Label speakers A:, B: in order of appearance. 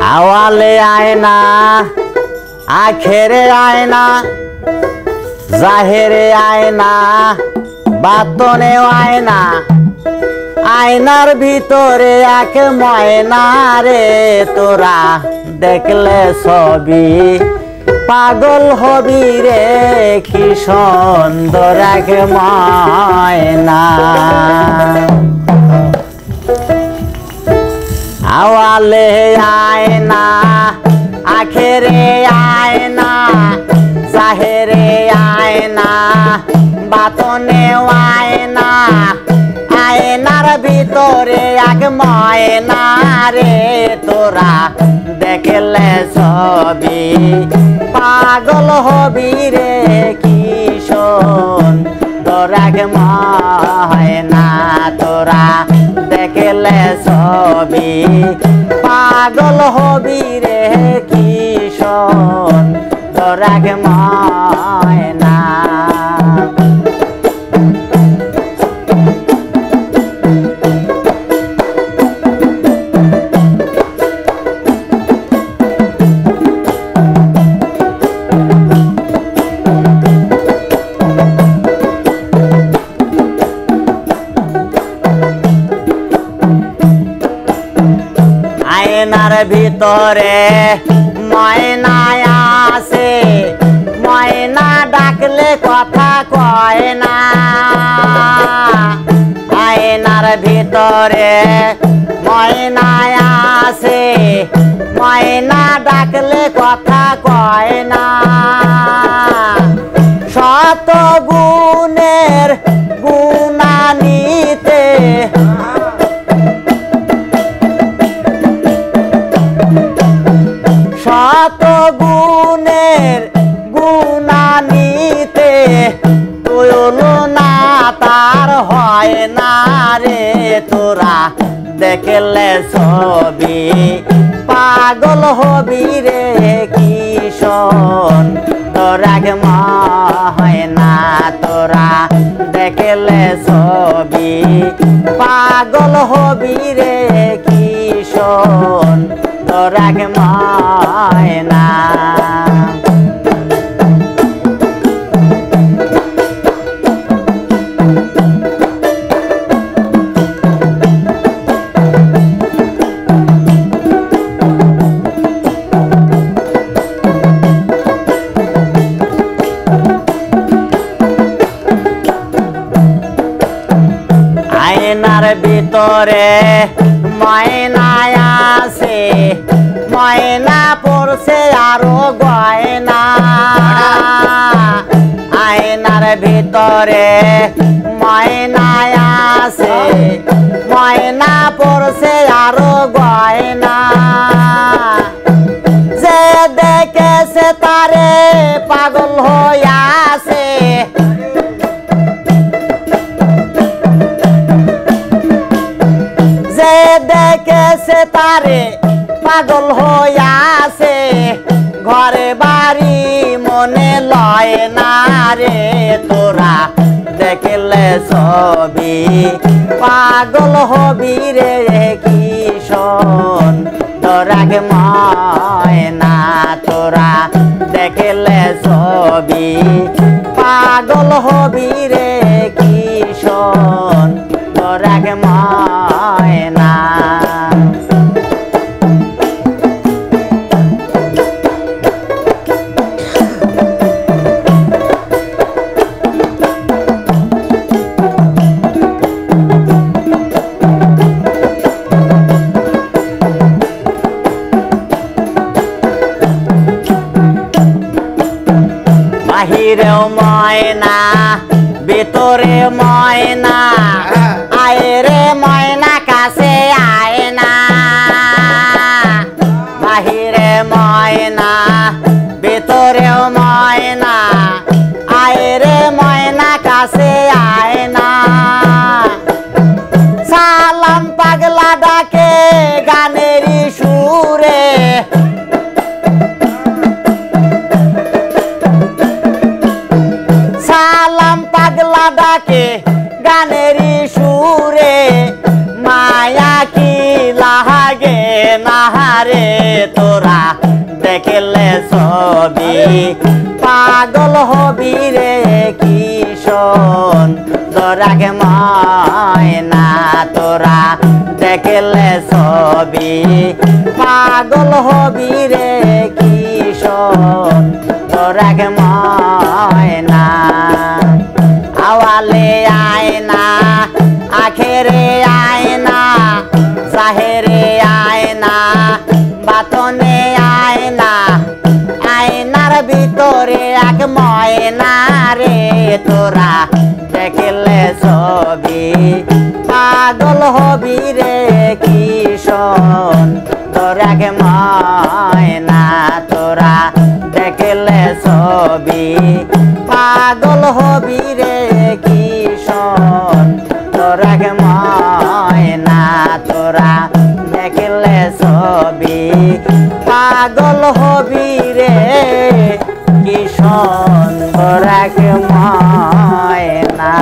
A: আওয়ালে আয়না আখেরে আয়না জাহেরে আয়না বাতনে আয়না আয়নার ভিতরে এক ময়না রে তোরা দেখলে ছবি পাগল হবি রে কি সুন্দর এক ময়না আওয়ালে আয়না আখেরে আয়না জাহেরে আয়না বাতনে আয়না আয়নার ভিতরে এক ময়না রে তোরা দেখলে ছবি পাগল হবি রে কি সুন্দর এক ময়না তোরা দেখলে ছবি পাগল হবি রে কি সুন্দর এক ময়না আয়নার ভিতরে ময়না আছে ময়না ডাকলে কথা কয় না আয়নার ভিতরে ময়না আছে ময়না ডাকলে কথা কয় না শত গুণের গুণানিতে শত গুণের গুণানিতে তুলনা তার হয় না রে তোরা দেখলে ছবি পাগল হবি রে কি সুন্দর এক ময়না তোরা দেখলে ছবি পাগল হবি রে কি সুন্দর এক ময়না আয়নার ভিতরে ময়না আছে ময়না পড়ছে আরো গয়না আয়নার ভিতরে ময়না আছে ময়না পড়ছে আরো গয়না যে দেখেছে তারে পাগল হইয়াছে যে দেখেছে তারে পাগল হইয়াছে ঘরে বাড়ি মনে লয় না রে তোরা দেখলে ছবি পাগল হবি রে কি সুন্দর এক ময়না তোরা দেখলে ছবি পাগল হবি রে কি সুন্দর এক ময়না বাহিরেও ময়না ভিতরে ময়না আয়রে ময়না কাছে আয়না বাহিরে ময়না ভিতরেও ময়না আয়রে ময়না কাছে আয়না সালাম পাগলা ডাকে গানেরই সুরে সালাম পাগলা ডাকে গানেরই সুরে মায়া কি লাগে না রে তো দেখলে ছবি পাগল হবি রে কিশোর তোরাকে ময়না তোরা দেখলে ছবি পাগল হবি রে কিশোর তোরাকে ময়না আওয়ালে আয়না আখেরে আয়না সাহেরে আয়না বাতনে আয়না আয়নার ভিতরে এক ময়না রে তোরা দেখলে ছবি পাগল হবি রে কিশোর তোরা এক ময়না তোরা দেখলে ছবি পাগল হবি রে কিশোর তোরা এক ময়না তোরা দেখলে ছবি পাগল হবি রে কিশোর তোরা এক ময়না।